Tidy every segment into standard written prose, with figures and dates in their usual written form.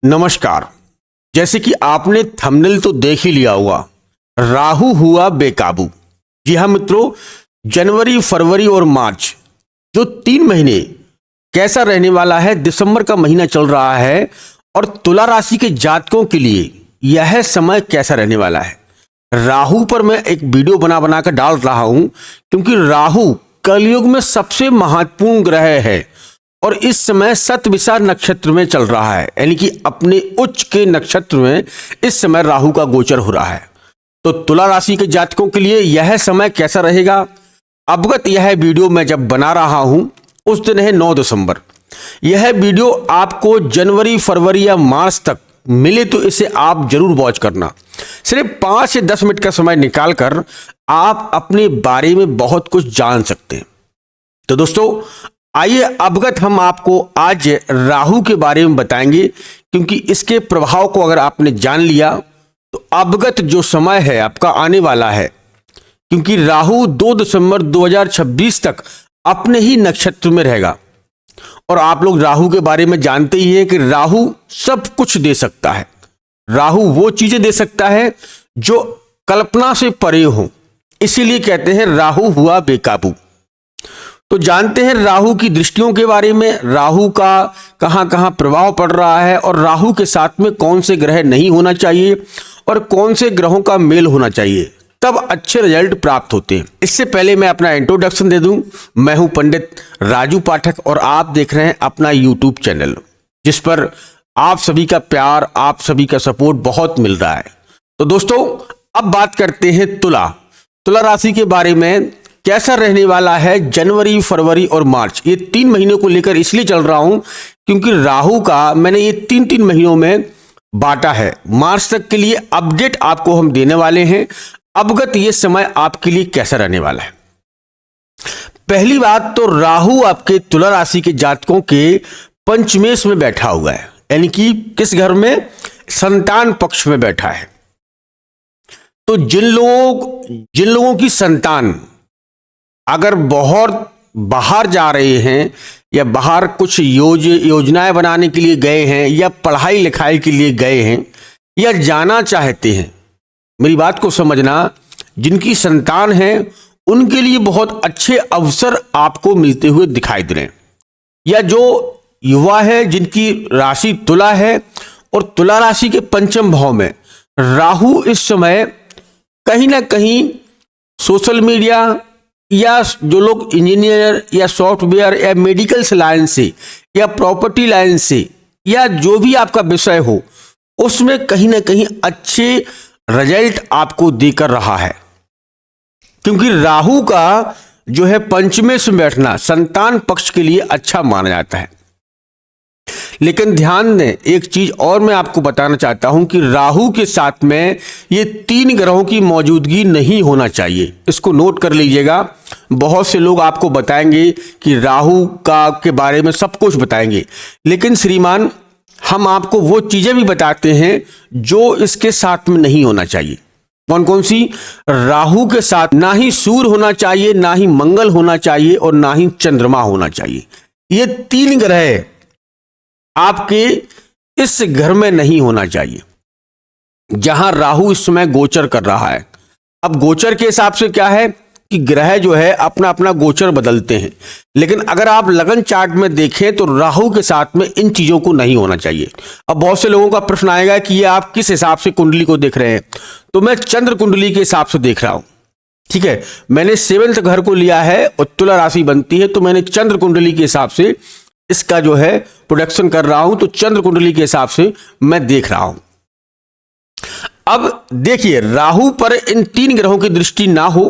नमस्कार। जैसे कि आपने थंबनेल तो देख ही लिया होगा, राहु हुआ बेकाबू। जी हाँ मित्रों, जनवरी, फरवरी और मार्च जो 3 महीने कैसा रहने वाला है, दिसंबर का महीना चल रहा है और तुला राशि के जातकों के लिए यह समय कैसा रहने वाला है। राहु पर मैं एक वीडियो बना बना कर डाल रहा हूं क्योंकि राहु कलयुग में सबसे महत्वपूर्ण ग्रह है और इस समय शतभिषा नक्षत्र में चल रहा है, यानी कि अपने उच्च के नक्षत्र में इस समय राहु का गोचर हो रहा है। तो तुला राशि के जातकों के लिए यह समय कैसा रहेगा, अवगत यह वीडियो मैं जब बना रहा हूं उस दिन है 9 दिसंबर। यह वीडियो आपको जनवरी, फरवरी या मार्च तक मिले तो इसे आप जरूर वॉच करना। सिर्फ 5 से 10 मिनट का समय निकालकर आप अपने बारे में बहुत कुछ जान सकते हैं। तो दोस्तों आइए अवगत हम आपको आज राहु के बारे में बताएंगे, क्योंकि इसके प्रभाव को अगर आपने जान लिया तो अवगत जो समय है आपका आने वाला है, क्योंकि राहु 2 दिसंबर 2026 तक अपने ही नक्षत्र में रहेगा। और आप लोग राहु के बारे में जानते ही हैं कि राहु सब कुछ दे सकता है। राहु वो चीजें दे सकता है जो कल्पना से परे हो, इसीलिए कहते हैं राहु हुआ बेकाबू। तो जानते हैं राहु की दृष्टियों के बारे में, राहु का कहां कहां प्रभाव पड़ रहा है और राहु के साथ में कौन से ग्रह नहीं होना चाहिए और कौन से ग्रहों का मेल होना चाहिए, तब अच्छे रिजल्ट प्राप्त होते हैं। इससे पहले मैं अपना इंट्रोडक्शन दे दूं। मैं हूं पंडित राजू पाठक और आप देख रहे हैं अपना यूट्यूब चैनल, जिस पर आप सभी का प्यार, आप सभी का सपोर्ट बहुत मिल रहा है। तो दोस्तों अब बात करते हैं तुला राशि के बारे में। कैसा रहने वाला है जनवरी, फरवरी और मार्च, ये 3 महीनों को लेकर इसलिए चल रहा हूं क्योंकि राहु का मैंने ये 3 महीनों में बांटा है। मार्च तक के लिए अपडेट आपको हम देने वाले हैं, अवगत ये समय आपके लिए कैसा रहने वाला है। पहली बात तो राहु आपके तुला राशि के जातकों के पंचमेश में बैठा हुआ है, यानी कि किस घर में, संतान पक्ष में बैठा है। तो जिन लोगों की संतान अगर बहुत बाहर जा रहे हैं या बाहर कुछ योजनाएं बनाने के लिए गए हैं या पढ़ाई लिखाई के लिए गए हैं या जाना चाहते हैं, मेरी बात को समझना, जिनकी संतान है उनके लिए बहुत अच्छे अवसर आपको मिलते हुए दिखाई दे रहे हैं। या जो युवा है जिनकी राशि तुला है और तुला राशि के पंचम भाव में राहु इस समय कहीं ना कहीं सोशल मीडिया या जो लोग इंजीनियर या सॉफ्टवेयर या मेडिकल लाइन से या प्रॉपर्टी लाइन से या जो भी आपका विषय हो, उसमें कहीं ना कहीं अच्छे रिजल्ट आपको देकर रहा है। क्योंकि राहु का जो है पंचमेश में बैठना संतान पक्ष के लिए अच्छा माना जाता है। लेकिन ध्यान दें, एक चीज और मैं आपको बताना चाहता हूं कि राहु के साथ में ये 3 ग्रहों की मौजूदगी नहीं होना चाहिए। इसको नोट कर लीजिएगा। बहुत से लोग आपको बताएंगे कि राहु का के बारे में सब कुछ बताएंगे, लेकिन श्रीमान हम आपको वो चीजें भी बताते हैं जो इसके साथ में नहीं होना चाहिए। कौन कौन सी? राहु के साथ ना ही सूर्य होना चाहिए, ना ही मंगल होना चाहिए और ना ही चंद्रमा होना चाहिए। ये 3 ग्रह आपके इस घर में नहीं होना चाहिए जहां राहु इस समय गोचर कर रहा है। अब गोचर के हिसाब से क्या है कि ग्रह जो है अपना अपना गोचर बदलते हैं, लेकिन अगर आप लगन चार्ट में देखें तो राहु के साथ में इन चीजों को नहीं होना चाहिए। अब बहुत से लोगों का प्रश्न आएगा कि ये आप किस हिसाब से कुंडली को देख रहे हैं, तो मैं चंद्र कुंडली के हिसाब से देख रहा हूं। ठीक है, मैंने 7वें घर को लिया है और तुला राशि बनती है, तो मैंने चंद्र कुंडली के हिसाब से इसका जो है प्रोडक्शन कर रहा हूं। तो चंद्र कुंडली के हिसाब से मैं देख रहा हूं। अब देखिए, राहु पर इन 3 ग्रहों की दृष्टि ना हो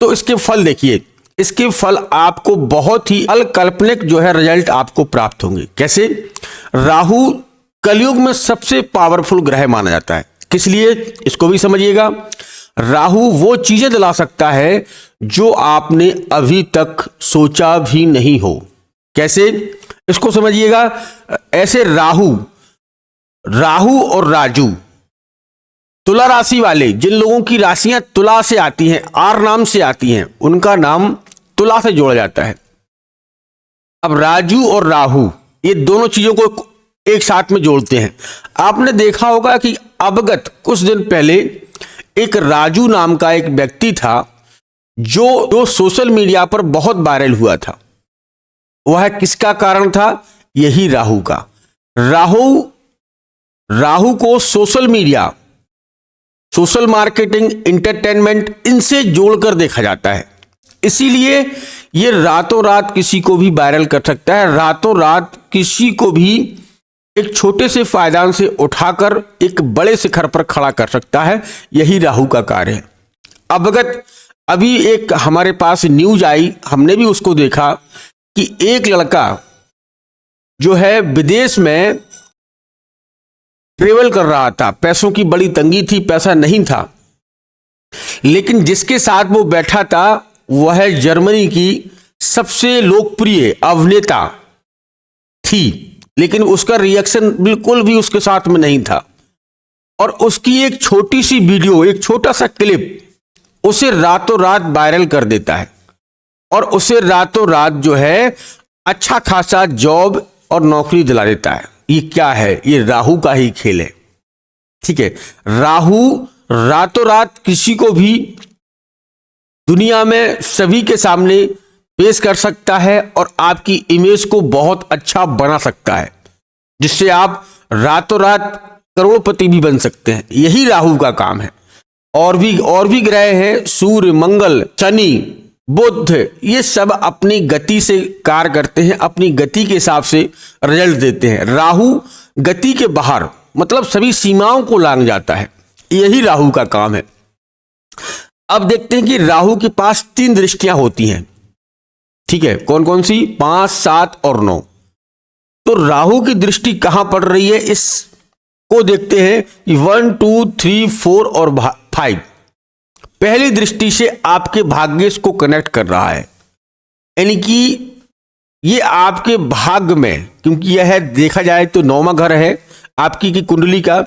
तो इसके फल देखिए। इसके फल आपको बहुत ही अल्पकाल्पनिक जो है रिजल्ट आपको प्राप्त होंगे। कैसे? राहु कलयुग में सबसे पावरफुल ग्रह माना जाता है। किस लिए? इसको भी समझिएगा। राहु वो चीजें दिला सकता है जो आपने अभी तक सोचा भी नहीं हो। कैसे? इसको समझिएगा। ऐसे राहु और राजू, तुला राशि वाले, जिन लोगों की राशियां तुला से आती हैं, आर नाम से आती हैं, उनका नाम तुला से जोड़ा जाता है। अब राजू और राहु, ये दोनों चीजों को एक साथ में जोड़ते हैं। आपने देखा होगा कि अवगत कुछ दिन पहले एक राजू नाम का एक व्यक्ति था जो सोशल मीडिया पर बहुत वायरल हुआ था। वह किसका कारण था? यही राहु का। राहु को social media, social marketing, entertainment, इनसे जोड़कर देखा जाता है। इसीलिए ये रातों रात किसी को भी वायरल कर सकता है, रातों रात किसी को भी एक छोटे से फायदान से उठाकर एक बड़े शिखर पर खड़ा कर सकता है। यही राहु का कार्य है। अवगत अभी एक हमारे पास न्यूज आई, हमने भी उसको देखा कि एक लड़का जो है विदेश में ट्रेवल कर रहा था, पैसों की बड़ी तंगी थी, पैसा नहीं था, लेकिन जिसके साथ वो बैठा था वह जर्मनी की सबसे लोकप्रिय अभिनेता थी, लेकिन उसका रिएक्शन बिल्कुल भी उसके साथ में नहीं था। और उसकी एक छोटी सी वीडियो, एक छोटा सा क्लिप उसे रातों रात वायरल कर देता है और उसे रातों रात जो है अच्छा खासा जॉब और नौकरी दिला देता है। ये क्या है? ये राहु का ही खेल है। ठीक है, राहु रातों रात किसी को भी दुनिया में सभी के सामने पेश कर सकता है और आपकी इमेज को बहुत अच्छा बना सकता है, जिससे आप रातों रात करोड़पति भी बन सकते हैं। यही राहु का काम है। और भी ग्रह हैं, सूर्य, मंगल, शनि, बुध, ये सब अपनी गति से कार्य करते हैं, अपनी गति के हिसाब से रिजल्ट देते हैं। राहु गति के बाहर, मतलब सभी सीमाओं को लांघ जाता है। यही राहु का काम है। अब देखते हैं कि राहु के पास 3 दृष्टियां होती हैं। ठीक है, कौन कौन सी? 5, 7 और 9। तो राहु की दृष्टि कहां पड़ रही है, इसको देखते हैं कि 1, 2, 3, 4 और 5। पहली दृष्टि से आपके भाग्य को कनेक्ट कर रहा है, यानी कि ये आपके भाग्य में, क्योंकि यह देखा जाए तो 9वां घर है आपकी की कुंडली का,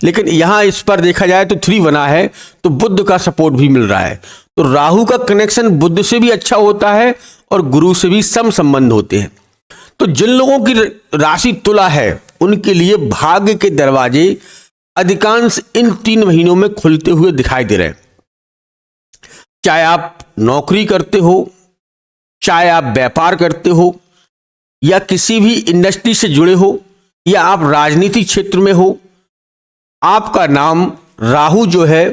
लेकिन यहां इस पर देखा जाए तो 3 बना है, तो बुध का सपोर्ट भी मिल रहा है। तो राहु का कनेक्शन बुध से भी अच्छा होता है और गुरु से भी सम संबंध होते हैं। तो जिन लोगों की राशि तुला है उनके लिए भाग्य के दरवाजे अधिकांश इन 3 महीनों में खुलते हुए दिखाई दे रहे हैं। चाहे आप नौकरी करते हो, चाहे आप व्यापार करते हो, या किसी भी इंडस्ट्री से जुड़े हो, या आप राजनीतिक क्षेत्र में हो, आपका नाम राहु जो है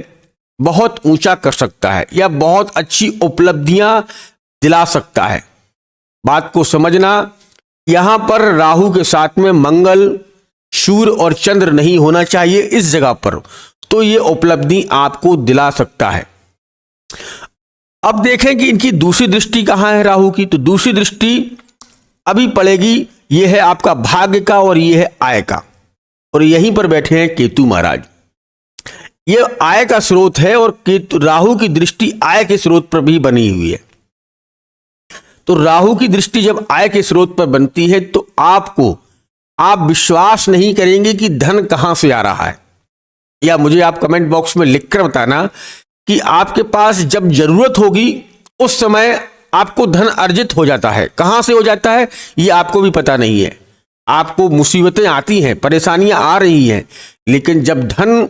बहुत ऊंचा कर सकता है या बहुत अच्छी उपलब्धियां दिला सकता है। बात को समझना, यहां पर राहु के साथ में मंगल, सूर्य और चंद्र नहीं होना चाहिए इस जगह पर, तो ये उपलब्धि आपको दिला सकता है। अब देखें कि इनकी दूसरी दृष्टि कहां है राहु की। तो दूसरी दृष्टि अभी पड़ेगी, यह है आपका भाग्य का और यह है आय का, और यहीं पर बैठे हैं केतु महाराज। यह आय का स्रोत है और केतु, राहु की दृष्टि आय के स्रोत पर भी बनी हुई है। तो राहु की दृष्टि जब आय के स्रोत पर बनती है तो आप विश्वास नहीं करेंगे कि धन कहां से आ रहा है। या मुझे आप कमेंट बॉक्स में लिखकर बताना कि आपके पास जब जरूरत होगी उस समय आपको धन अर्जित हो जाता है। कहां से हो जाता है ये आपको भी पता नहीं है। आपको मुसीबतें आती हैं, परेशानियां आ रही हैं, लेकिन जब धन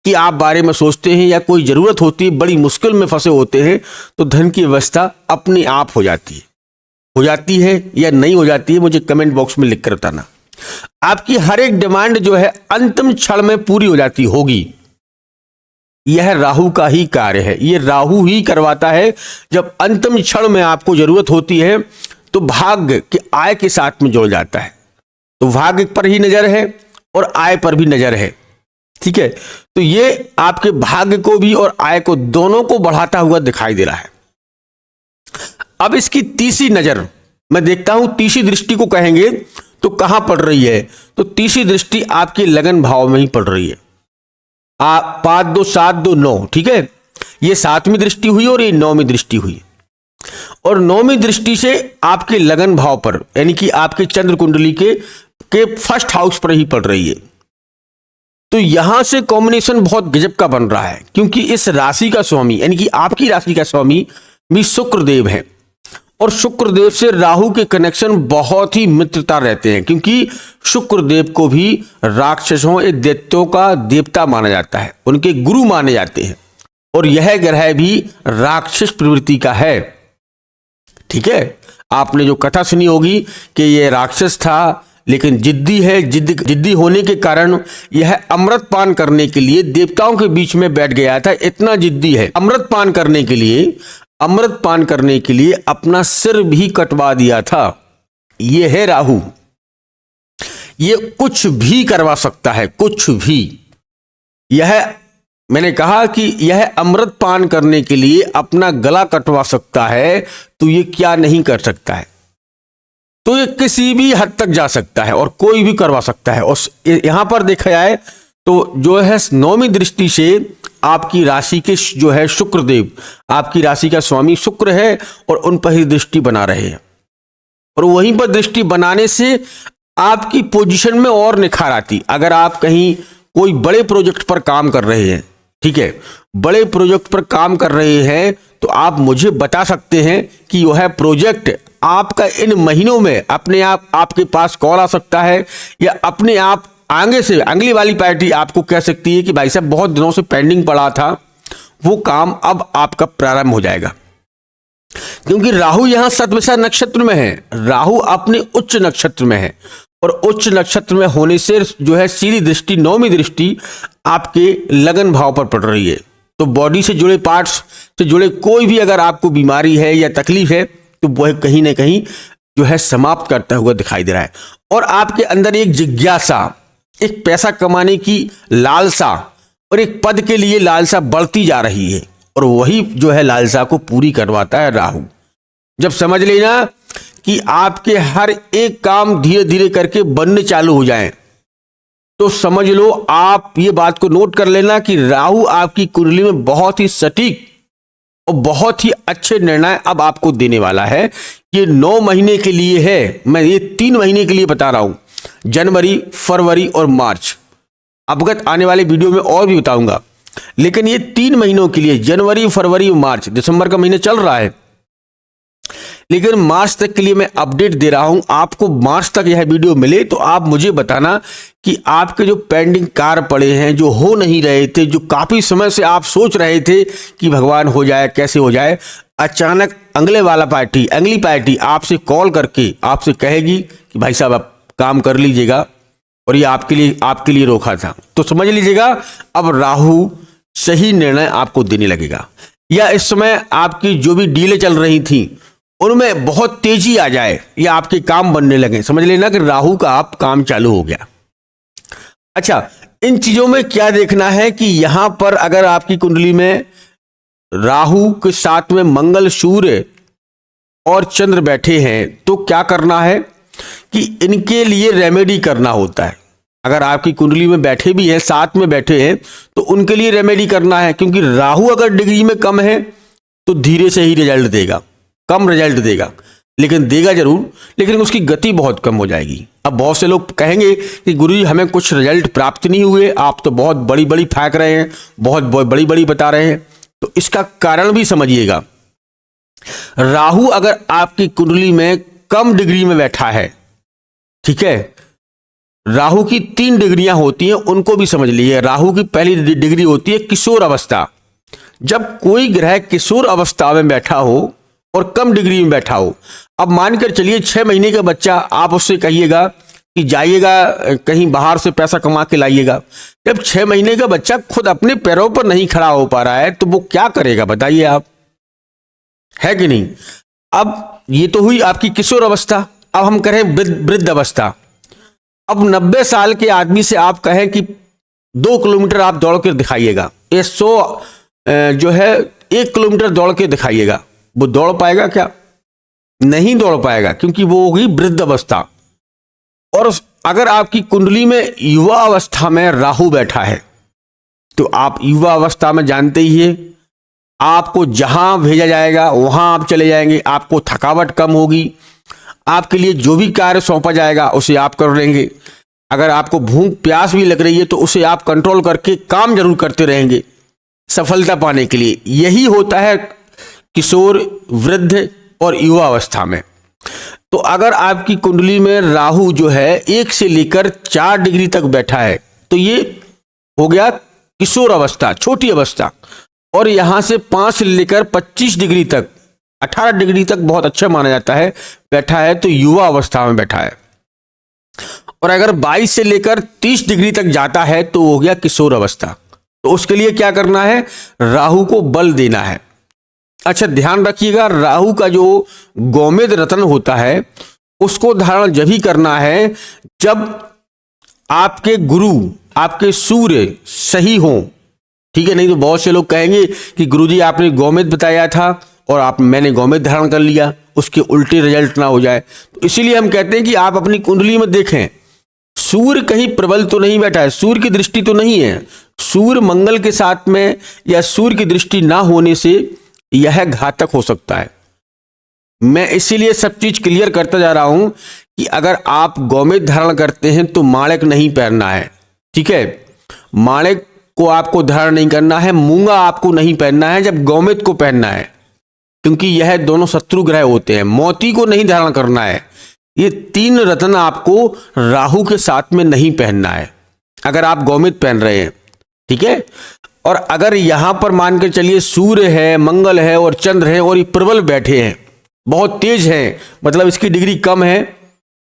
की आप बारे में सोचते हैं या कोई जरूरत होती है, बड़ी मुश्किल में फंसे होते हैं, तो धन की व्यवस्था अपने आप हो जाती है या नहीं हो जाती है, मुझे कमेंट बॉक्स में लिखकर बताना। आपकी हर एक डिमांड जो है अंतिम क्षण में पूरी हो जाती होगी। यह राहु का ही कार्य है, यह राहु ही करवाता है। जब अंतिम क्षण में आपको जरूरत होती है तो भाग्य के आय के साथ में जुड़ जाता है। तो भाग्य पर ही नजर है और आय पर भी नजर है। ठीक है, तो ये आपके भाग्य को भी और आय को दोनों को बढ़ाता हुआ दिखाई दे रहा है। अब इसकी तीसरी नजर मैं देखता हूं, तीसरी दृष्टि को कहेंगे तो कहां पड़ रही है। तो तीसरी दृष्टि आपके लगन भाव में ही पड़ रही है। 5, 2, 7, 2, 9। ठीक है, ये 7वीं दृष्टि हुई और ये 9वीं दृष्टि हुई। और 9वीं दृष्टि से आपके लगन भाव पर, यानी कि आपके चंद्र कुंडली के फर्स्ट हाउस पर ही पड़ रही है। तो यहां से कॉम्बिनेशन बहुत गजब का बन रहा है, क्योंकि इस राशि का स्वामी, यानी कि आपकी राशि का स्वामी भी शुक्र देव है। और शुक्रदेव से राहु के कनेक्शन बहुत ही मित्रता रहते हैं, क्योंकि शुक्रदेव को भी राक्षसों या दैत्यों का देवता माना जाता है, उनके गुरु माने जाते हैं। और यह ग्रह भी राक्षस प्रवृत्ति का है। ठीक है, आपने जो कथा सुनी होगी कि यह राक्षस था लेकिन जिद्दी है, जिद्दी होने के कारण यह अमृत पान करने के लिए देवताओं के बीच में बैठ गया था। इतना जिद्दी है, अमृत पान करने के लिए अपना सिर भी कटवा दिया था। यह है राहु, ये कुछ भी करवा सकता है, कुछ भी। यह मैंने कहा कि यह अमृत पान करने के लिए अपना गला कटवा सकता है, तो ये क्या नहीं कर सकता है। तो ये किसी भी हद तक जा सकता है और कोई भी करवा सकता है। और यहां पर देखा जाए तो जो है नौवीं दृष्टि से आपकी राशि के जो है शुक्रदेव, आपकी राशि का स्वामी शुक्र है और उन पर ही दृष्टि बना रहे हैं। और वहीं पर दृष्टि बनाने से आपकी पोजीशन में और निखार आती। अगर आप कहीं कोई बड़े प्रोजेक्ट पर काम कर रहे हैं, ठीक है, बड़े प्रोजेक्ट पर काम कर रहे हैं, तो आप मुझे बता सकते हैं कि वह प्रोजेक्ट आपका इन महीनों में अपने आप आपके पास कॉल आ सकता है, या अपने आप आगे से अगली वाली पार्टी आपको कह सकती है कि भाई साहब बहुत दिनों से पेंडिंग पड़ा था, वो काम अब आपका प्रारंभ हो जाएगा। क्योंकि राहु यहां सतविषा नक्षत्र में है, राहु अपने उच्च नक्षत्र में है, और उच्च नक्षत्र में होने से जो है सीधी दृष्टि, नौवीं दृष्टि आपके लगन भाव पर पड़ रही है। तो बॉडी से जुड़े पार्ट्स से जुड़े कोई भी अगर आपको बीमारी है या तकलीफ है, तो वह कहीं ना कहीं जो है समाप्त करता हुआ दिखाई दे रहा है। और आपके अंदर एक जिज्ञासा, एक पैसा कमाने की लालसा और एक पद के लिए लालसा बढ़ती जा रही है, और वही जो है लालसा को पूरी करवाता है राहु। जब समझ लेना कि आपके हर एक काम धीरे धीरे करके बनने चालू हो जाएं, तो समझ लो, आप ये बात को नोट कर लेना कि राहु आपकी कुंडली में बहुत ही सटीक और बहुत ही अच्छे निर्णय अब आपको देने वाला है। ये 9 महीने के लिए है, मैं ये 3 महीने के लिए बता रहा हूं, जनवरी, फरवरी और मार्च। अवगत आने वाले वीडियो में और भी बताऊंगा, लेकिन ये 3 महीनों के लिए, जनवरी, फरवरी, मार्च, दिसंबर का महीना चल रहा है, लेकिन मार्च तक के लिए मैं अपडेट दे रहा हूं। आपको मार्च तक यह वीडियो मिले तो आप मुझे बताना कि आपके जो पेंडिंग कार्य पड़े हैं, जो हो नहीं रहे थे, जो काफी समय से आप सोच रहे थे कि भगवान हो जाए, कैसे हो जाए, अचानक अगली पार्टी आपसे कॉल करके आपसे कहेगी कि भाई साहब आप काम कर लीजिएगा, और ये आपके लिए रोका था। तो समझ लीजिएगा अब राहु सही निर्णय आपको देने लगेगा, या इस समय आपकी जो भी डीलें चल रही थी उनमें बहुत तेजी आ जाए, या आपके काम बनने लगे। समझ लेना कि राहु का आप काम चालू हो गया। अच्छा, इन चीजों में क्या देखना है कि यहां पर अगर आपकी कुंडली में राहु के साथ में मंगल, सूर्य और चंद्र बैठे हैं, तो क्या करना है कि इनके लिए रेमेडी करना होता है। अगर आपकी कुंडली में बैठे भी हैं, साथ में बैठे हैं, तो उनके लिए रेमेडी करना है। क्योंकि राहु अगर डिग्री में कम है तो धीरे से ही रिजल्ट देगा, कम रिजल्ट देगा, लेकिन देगा जरूर, लेकिन उसकी गति बहुत कम हो जाएगी। अब बहुत से लोग कहेंगे कि गुरुजी हमें कुछ रिजल्ट प्राप्त नहीं हुए, आप तो बहुत बड़ी बड़ी फेंक रहे हैं, बहुत बड़ी बड़ी बता रहे हैं। तो इसका कारण भी समझिएगा। राहु अगर आपकी कुंडली में कम डिग्री में बैठा है, ठीक है, राहु की 3 डिग्रियां होती हैं, उनको भी समझ लीजिए। राहु की पहली डिग्री होती है किशोर अवस्था। जब कोई ग्रह किशोर अवस्था में बैठा हो और कम डिग्री में बैठा हो, अब मानकर चलिए 6 महीने का बच्चा, आप उससे कहिएगा कि जाइएगा कहीं बाहर से पैसा कमा के लाइएगा। जब 6 महीने का बच्चा खुद अपने पैरों पर नहीं खड़ा हो पा रहा है, तो वो क्या करेगा बताइए आप, है कि नहीं। अब ये तो हुई आपकी किशोर अवस्था। अब हम करें वृद्ध अवस्था। अब 90 साल के आदमी से आप कहें कि 2 किलोमीटर आप दौड़ कर दिखाइएगा, ये 100 जो है 1 किलोमीटर दौड़ के दिखाइएगा, वो दौड़ पाएगा क्या? नहीं दौड़ पाएगा, क्योंकि वो होगी वृद्ध अवस्था। और अगर आपकी कुंडली में युवा अवस्था में राहु बैठा है, तो आप युवा अवस्था में जानते ही है, आपको जहां भेजा जाएगा वहां आप चले जाएंगे, आपको थकावट कम होगी, आपके लिए जो भी कार्य सौंपा जाएगा उसे आप कर लेंगे। अगर आपको भूख प्यास भी लग रही है तो उसे आप कंट्रोल करके काम जरूर करते रहेंगे सफलता पाने के लिए। यही होता है किशोर, वृद्ध और युवा अवस्था में। तो अगर आपकी कुंडली में राहु जो है 1 से लेकर 4 डिग्री तक बैठा है तो ये हो गया किशोर अवस्था, छोटी अवस्था। और यहां से 5 से लेकर 25 डिग्री तक, 18 डिग्री तक बहुत अच्छा माना जाता है बैठा है, तो युवा अवस्था में बैठा है। और अगर 22 से लेकर 30 डिग्री तक जाता है तो हो गया किशोर अवस्था। तो उसके लिए क्या करना है, राहु को बल देना है। अच्छा ध्यान रखिएगा, राहु का जो गोमेद रत्न होता है उसको धारण जब ही करना है जब आपके गुरु, आपके सूर्य सही हो, ठीक है। नहीं तो बहुत से लोग कहेंगे कि गुरुजी आपने गोमेद बताया था और मैंने गोमेद धारण कर लिया, उसके उल्टे रिजल्ट ना हो जाए। तो इसीलिए हम कहते हैं कि आप अपनी कुंडली में देखें सूर्य कहीं प्रबल तो नहीं बैठा है, सूर्य की दृष्टि तो नहीं है। सूर्य मंगल के साथ में या सूर्य की दृष्टि ना होने से यह घातक हो सकता है। मैं इसीलिए सब चीज क्लियर करता जा रहा हूं कि अगर आप गोमेद धारण करते हैं तो माणिक नहीं पहनना है, ठीक है। माणिक को आपको धारण नहीं करना है, मूंगा आपको नहीं पहनना है, जब गोमेद को पहनना है, क्योंकि यह दोनों शत्रु ग्रह होते हैं। मोती को नहीं धारण करना है। ये 3 रत्न आपको राहु के साथ में नहीं पहनना है अगर आप गोमेद पहन रहे हैं, ठीक है। और अगर यहां पर मान के चलिए सूर्य है, मंगल है और चंद्र है और ये प्रबल बैठे हैं, बहुत तेज हैं, मतलब इसकी डिग्री कम है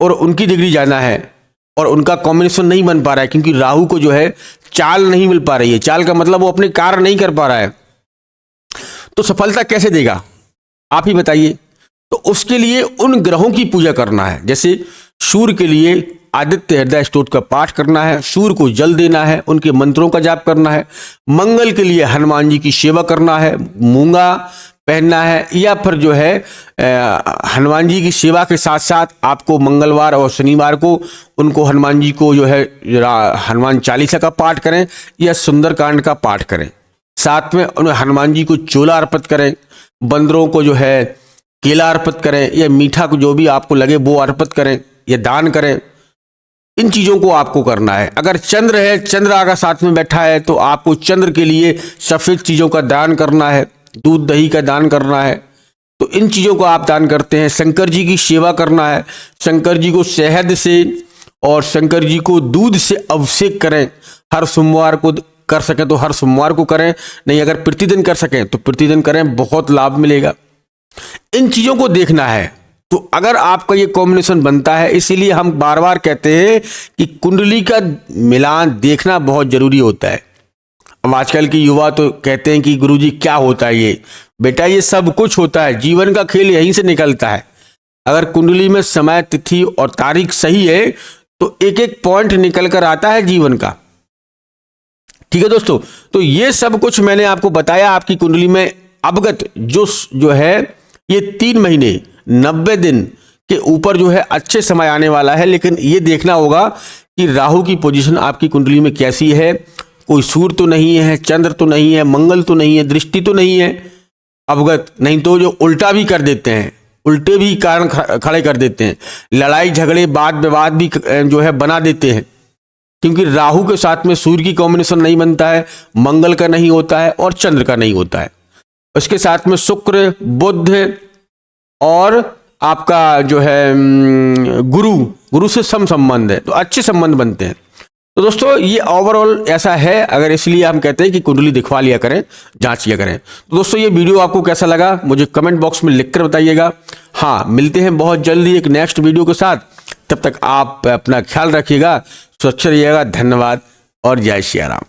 और उनकी डिग्री ज्यादा है और उनका कॉम्बिनेशन नहीं बन पा रहा है, क्योंकि राहु को जो है चाल नहीं मिल पा रही है। चाल का मतलब वो अपने कार्य नहीं कर पा रहा है, तो सफलता कैसे देगा आप ही बताइए। तो उसके लिए उन ग्रहों की पूजा करना है। जैसे सूर्य के लिए आदित्य हृदय स्तोत्र का पाठ करना है, सूर्य को जल देना है, उनके मंत्रों का जाप करना है। मंगल के लिए हनुमान जी की सेवा करना है, मूंगा पहनना है, या फिर जो है हनुमान जी की सेवा के साथ साथ आपको मंगलवार और शनिवार को उनको हनुमान जी को जो है हनुमान चालीसा का पाठ करें या सुंदरकांड का पाठ करें। साथ में उन्हें हनुमान जी को चोला अर्पित करें, बंदरों को जो है केला अर्पित करें या मीठा को जो भी आपको लगे वो अर्पित करें या दान करें। इन चीज़ों को आपको करना है। अगर चंद्र है, चंद्र आगा साथ में बैठा है, तो आपको चंद्र के लिए सफ़ेद चीज़ों का दान करना है, दूध दही का दान करना है। तो इन चीज़ों को आप दान करते हैं। शंकर जी की सेवा करना है, शंकर जी को शहद से और शंकर जी को दूध से अभिषेक करें। हर सोमवार को कर सकें तो हर सोमवार को करें, नहीं अगर प्रतिदिन कर सकें तो प्रतिदिन करें, बहुत लाभ मिलेगा। इन चीज़ों को देखना है। तो अगर आपका ये कॉम्बिनेशन बनता है, इसीलिए हम बार बार कहते हैं कि कुंडली का मिलान देखना बहुत जरूरी होता है। अब आजकल के युवा तो कहते हैं कि गुरुजी क्या होता है ये? बेटा ये सब कुछ होता है, जीवन का खेल यहीं से निकलता है। अगर कुंडली में समय, तिथि और तारीख सही है तो एक एक पॉइंट निकल कर आता है जीवन का, ठीक है दोस्तों। तो ये सब कुछ मैंने आपको बताया आपकी कुंडली में अवगत जो है ये 3 महीने 90 दिन के ऊपर जो है अच्छे समय आने वाला है। लेकिन ये देखना होगा कि राहु की पोजीशन आपकी कुंडली में कैसी है। कोई सूर्य तो नहीं है, चंद्र तो नहीं है, मंगल तो नहीं है, दृष्टि तो नहीं है अवगत, नहीं तो जो उल्टा भी कर देते हैं, उल्टे भी कारण खड़े कर देते हैं, लड़ाई झगड़े वाद विवाद भी जो है बना देते हैं। क्योंकि राहु के साथ में सूर्य की कॉम्बिनेशन नहीं बनता है, मंगल का नहीं होता है और चंद्र का नहीं होता है। उसके साथ में शुक्र, बुध और आपका जो है गुरु से सम संबंध है, तो अच्छे संबंध बनते हैं। तो दोस्तों ये ओवरऑल ऐसा है, अगर इसलिए हम कहते हैं कि कुंडली दिखवा लिया करें, जांच लिया करें। तो दोस्तों ये वीडियो आपको कैसा लगा मुझे कमेंट बॉक्स में लिखकर बताइएगा। हाँ, मिलते हैं बहुत जल्दी एक नेक्स्ट वीडियो के साथ। तब तक आप अपना ख्याल रखिएगा, स्वच्छ रहिएगा। धन्यवाद और जय श्री राम।